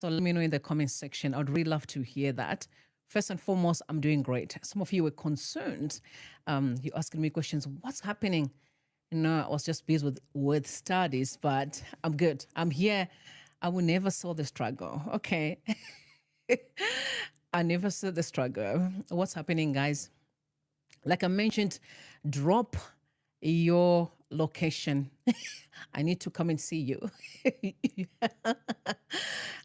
So let me know in the comment section. I'd really love to hear that. First and foremost, I'm doing great. Some of you were concerned. You asking me questions. What's happening? I was just busy with studies, but I'm good. I'm here. I will never saw the struggle. Okay. I never saw the struggle. What's happening, guys? Like I mentioned, drop your location. I need to come and see you.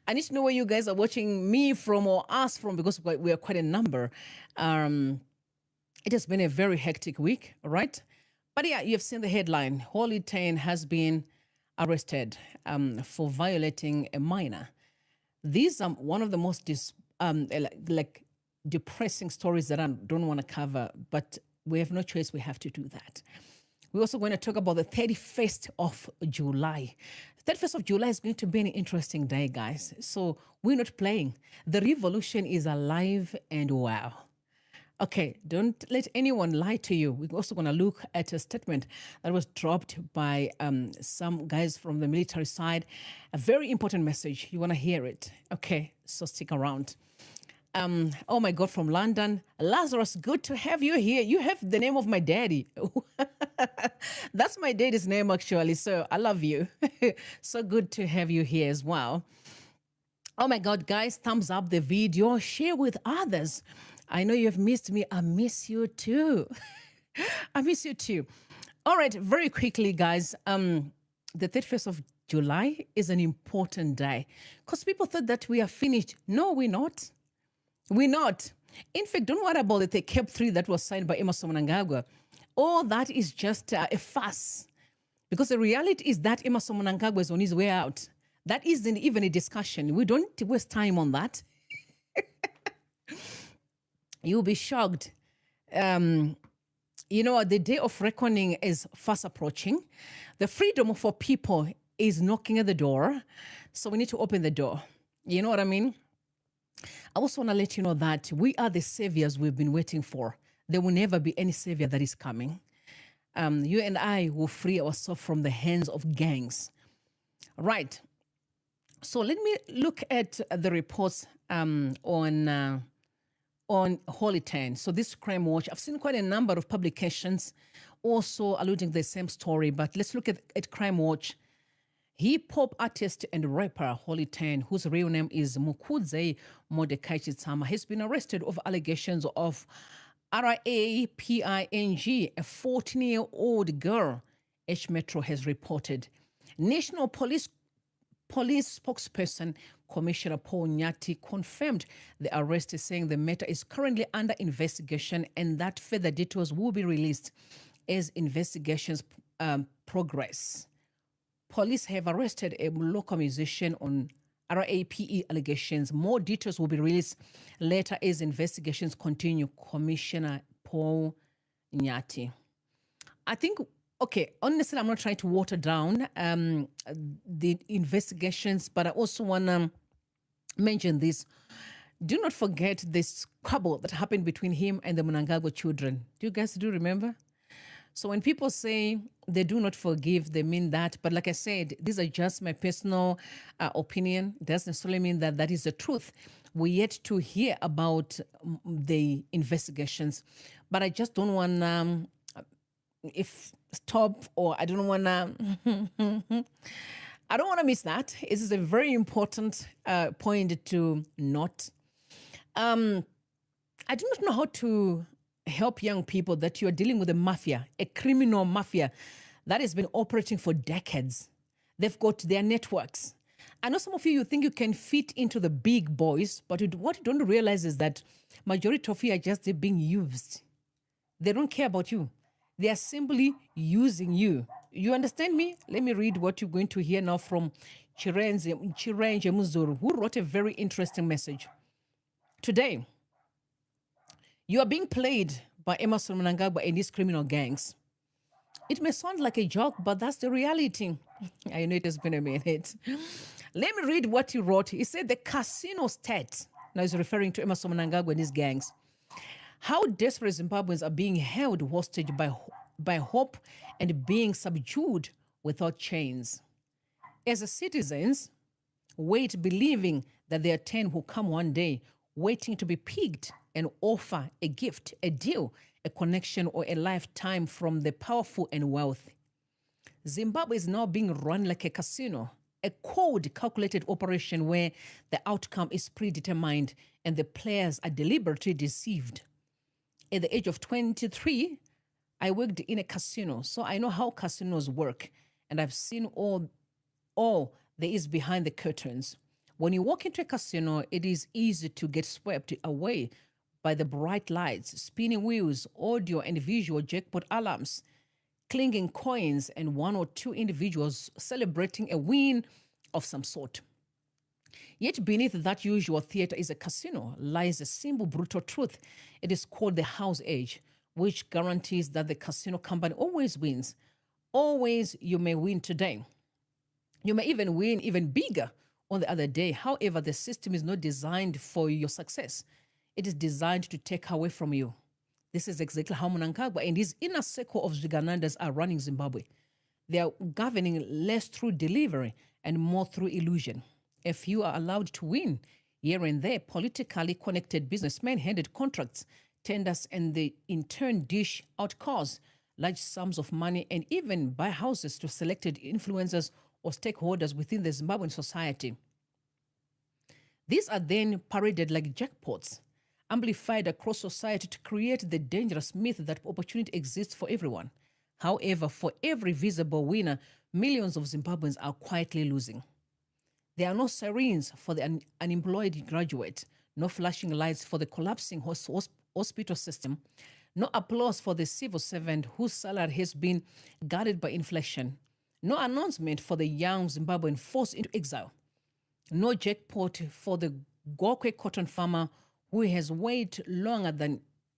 I need to know where you guys are watching me from or us from because we are quite a number. It has been a very hectic week, right? But yeah, you've seen the headline. Holly Tain has been arrested for violating a minor. These are one of the most like depressing stories that I don't want to cover, but we have no choice. We have to do that. We're also going to talk about the 31st of July. 31st of July is going to be an interesting day, guys. So we're not playing. The revolution is alive and well. Okay, don't let anyone lie to you. We're also going to look at a statement that was dropped by some guys from the military side. A very important message. You want to hear it. Okay, so stick around. Oh my God, from London. Lazarus, good to have you here. You have the name of my daddy. That's my daddy's name, actually. So I love you. So good to have you here as well. Oh my God, guys, thumbs up the video, share with others. I know you have missed me. I miss you too. I miss you too. All right, very quickly, guys. The 31st of July is an important day because people thought that we are finished. No, we're not. We're not. In fact, don't worry about the CAP 3 that was signed by Emmerson Mnangagwa. All that is just a fuss. Because the reality is that Emmerson Mnangagwa is on his way out. That isn't even a discussion. We don't waste time on that. You'll be shocked. The day of reckoning is fast approaching. The freedom for people is knocking at the door. So we need to open the door. You know what I mean? I also want to let you know that we are the saviors we've been waiting for. There will never be any savior that is coming. You and I will free ourselves from the hands of gangs. Right. So let me look at the reports on Holly Tain. So this Crime Watch, I've seen quite a number of publications also alluding to the same story, but let's look at Crime Watch. Hip-hop artist and rapper Holly Tain, whose real name is Mukudze Mordecai Chitsama, has been arrested over allegations of raping a 14-year-old girl, H Metro has reported. National Police spokesperson Commissioner Paul Nyati confirmed the arrest, saying the matter is currently under investigation and that further details will be released as investigations progress. Police have arrested a local musician on RAPE allegations. More details will be released later as investigations continue. Commissioner Paul Nyati. I think, okay, honestly, I'm not trying to water down the investigations, but I also want to mention this. Do not forget this squabble that happened between him and the Mnangagwa children. Do you guys remember? So when people say they do not forgive, they mean that. But like I said, these are just my personal opinion. It doesn't necessarily mean that that is the truth. We're yet to hear about the investigations. But I just don't want to, stop, or I don't want to, I don't want to miss that. This is a very important point to note. I do not know how to help young people that you are dealing with a mafia, a criminal mafia that has been operating for decades. They've got their networks. I know some of you think you can fit into the big boys, but what you don't realize is that majority of you are just being used. They don't care about you. They are simply using you. You understand me? Let me read what you're going to hear now from Chirenze Muzuru, who wrote a very interesting message. Today, you are being played by Emmerson Mnangagwa and his criminal gangs. It may sound like a joke, but that's the reality. I know it has been a minute. Let me read what he wrote. He said the casino state, now he's referring to Emmerson Mnangagwa and his gangs, how desperate Zimbabweans are being held hostage by hope and being subdued without chains. As citizens, wait believing that there are 10 who come one day, waiting to be picked and offer a gift, a deal, a connection, or a lifetime from the powerful and wealthy. Zimbabwe is now being run like a casino, a cold calculated operation where the outcome is predetermined and the players are deliberately deceived. At the age of 23, I worked in a casino, so I know how casinos work, and I've seen all there is behind the curtains. When you walk into a casino, it is easy to get swept away by the bright lights, spinning wheels, audio and visual jackpot alarms, clinging coins, and one or two individuals celebrating a win of some sort. Yet beneath that usual theater is a casino, lies a simple, brutal truth. It is called the house edge, which guarantees that the casino company always wins. Always, you may win today. You may even win even bigger on the other day. However, the system is not designed for your success. It is designed to take away from you. This is exactly how Mnangagwa and his inner circle of Zviganandas are running Zimbabwe. They are governing less through delivery and more through illusion. A few are allowed to win. Here and there, politically connected businessmen handed contracts, tenders, and they in turn dish out cars, large sums of money, and even buy houses to selected influencers or stakeholders within the Zimbabwean society. These are then paraded like jackpots, amplified across society to create the dangerous myth that opportunity exists for everyone. However, for every visible winner, millions of Zimbabweans are quietly losing. There are no sirens for the unemployed graduate, no flashing lights for the collapsing hospital system, no applause for the civil servant whose salary has been guarded by inflation, no announcement for the young Zimbabwean forced into exile, no jackpot for the Gokwe cotton farmer who has waited longer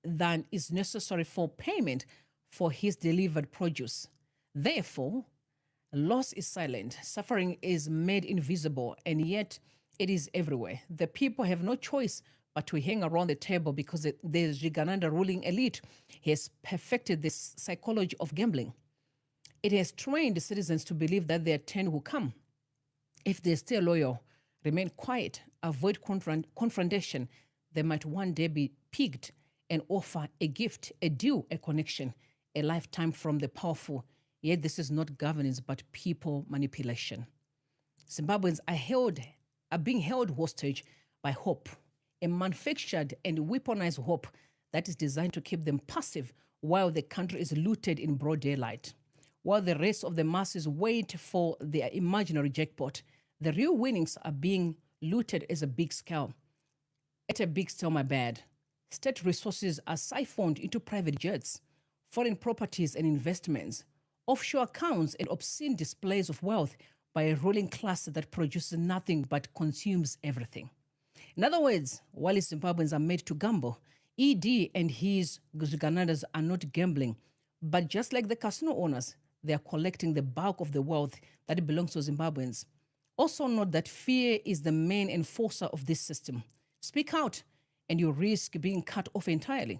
than is necessary for payment for his delivered produce. Therefore, loss is silent, suffering is made invisible, and yet it is everywhere. The people have no choice but to hang around the table because the Zvigananda ruling elite has perfected this psychology of gambling. It has trained the citizens to believe that there are 10 who come. If they stay loyal, remain quiet, avoid confrontation, they might one day be picked and offer a gift, a deal, a connection, a lifetime from the powerful. Yet this is not governance, but people manipulation. Zimbabweans are being held hostage by hope, a manufactured and weaponized hope that is designed to keep them passive while the country is looted in broad daylight. While the rest of the masses wait for their imaginary jackpot, the real winnings are being looted as a big scale. At a big scale, my bad. State resources are siphoned into private jets, foreign properties and investments, offshore accounts and obscene displays of wealth by a ruling class that produces nothing but consumes everything. In other words, while Zimbabweans are made to gamble, ED and his Zviganandas are not gambling, but just like the casino owners, they are collecting the bulk of the wealth that belongs to Zimbabweans. Also note that fear is the main enforcer of this system. Speak out and you risk being cut off entirely.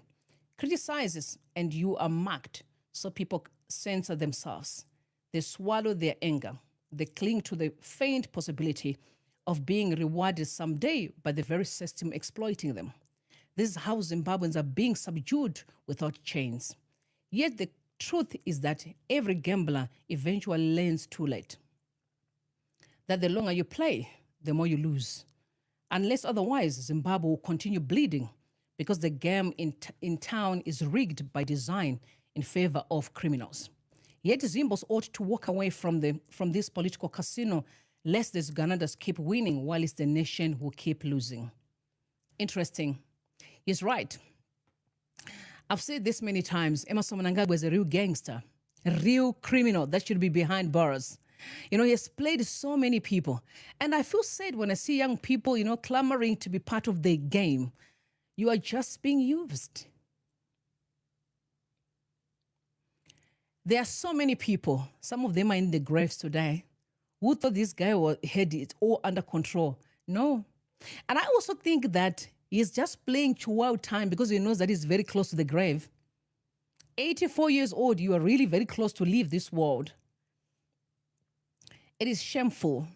Criticize and you are marked, so people censor themselves. They swallow their anger. They cling to the faint possibility of being rewarded someday by the very system exploiting them. This is how Zimbabweans are being subdued without chains. Yet the truth is that every gambler eventually learns too late. That the longer you play, the more you lose. Unless otherwise, Zimbabwe will continue bleeding because the game in town is rigged by design in favor of criminals. Yet Zimbos ought to walk away from this political casino lest the Zviganandas keep winning while it's the nation who keep losing. Interesting. He's right. I've said this many times. Emmerson Mnangagwa is a real gangster, a real criminal that should be behind bars. You know, he has played so many people. And I feel sad when I see young people, clamoring to be part of the game. You are just being used. There are so many people, some of them are in the graves today, who thought this guy had it all under control. No. And I also think that he's just playing Chihuahua time because he knows that he's very close to the grave. 84 years old, you are really very close to leave this world. It is shameful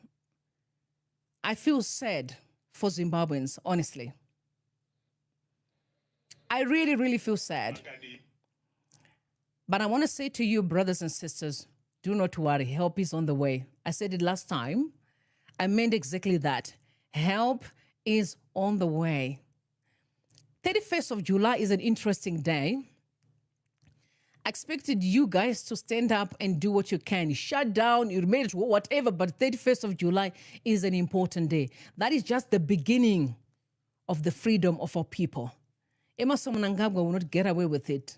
I feel sad for Zimbabweans, honestly. I really, really feel sad. But I want to say to you, brothers and sisters, do not worry. Help is on the way. I said it last time. I meant exactly that. Help is on the way. 31st of July is an interesting day. I expected you guys to stand up and do what you can. Shut down, you made it, whatever, but 31st of July is an important day. That is just the beginning of the freedom of our people. Emmerson Mnangagwa will not get away with it.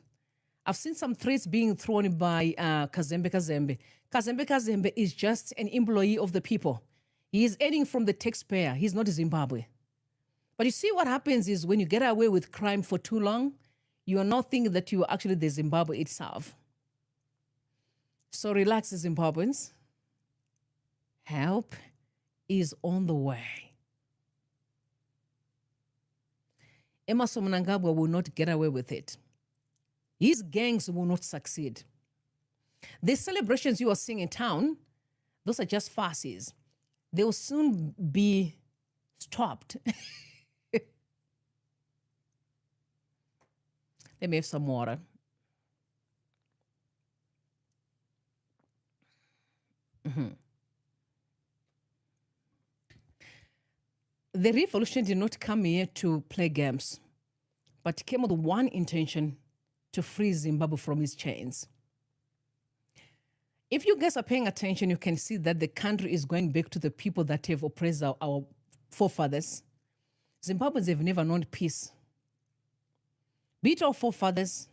I've seen some threats being thrown by Kazembe Kazembe. Kazembe Kazembe is just an employee of the people. He is earning from the taxpayer. He's not Zimbabwe. But you see what happens is when you get away with crime for too long, you are not thinking that you are actually the Zimbabwe itself. So relax, Zimbabweans. Help is on the way. Emmerson Mnangagwa will not get away with it. His gangs will not succeed. The celebrations you are seeing in town, those are just farces. They will soon be stopped. Let me have some water. The revolution did not come here to play games, but came with one intention: to free Zimbabwe from its chains. If you guys are paying attention, you can see that the country is going back to the people that have oppressed our forefathers. Zimbabweans have never known peace. Be it our forefathers,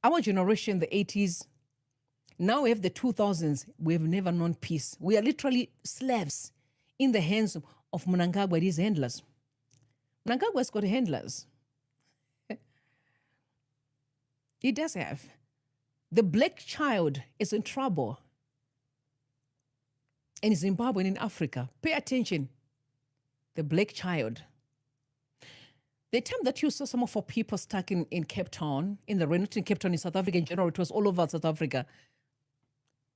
our generation, the 80s, now we have the 2000s, we have never known peace. We are literally slaves in the hands of Mnangagwa and his handlers. Mnangagwa's got handlers. He does have. The black child is in trouble in Zimbabwe and in Africa. Pay attention. The black child. The time that you saw some of our people stuck in Cape Town, in the rain, not in Cape Town, in South Africa in general, it was all over South Africa.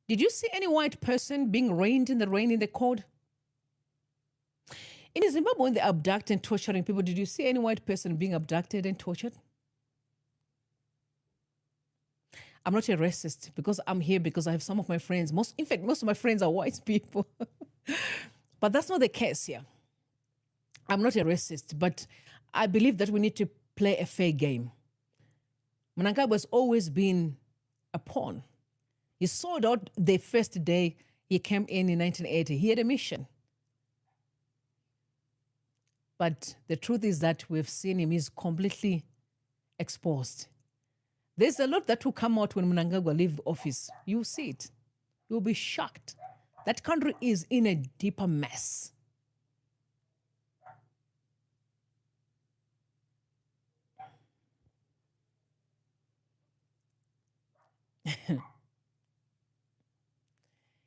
Did you see any white person being rained in the rain in the cold? In Zimbabwe, when they abduct and torturing people, did you see any white person being abducted and tortured? I'm not a racist because I'm here because I have some of my friends. In fact, most of my friends are white people. But that's not the case here. I'm not a racist, but I believe that we need to play a fair game. Mnangagwa has always been a pawn. He sold out the first day he came in 1980. He had a mission. But the truth is that we've seen him, he's completely exposed. There's a lot that will come out when Mnangagwa leaves office. You'll see it. You'll be shocked. That country is in a deeper mess.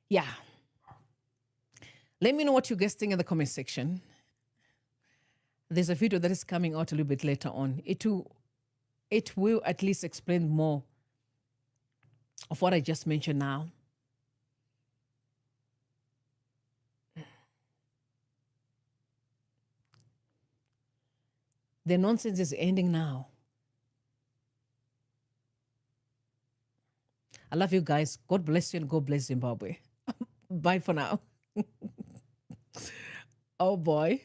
Yeah. Let me know what you guys think in the comment section. There's a video that is coming out a little bit later on. It will at least explain more of what I just mentioned now. The nonsense is ending now. I love you guys. God bless you and God bless Zimbabwe. Bye for now. Oh boy.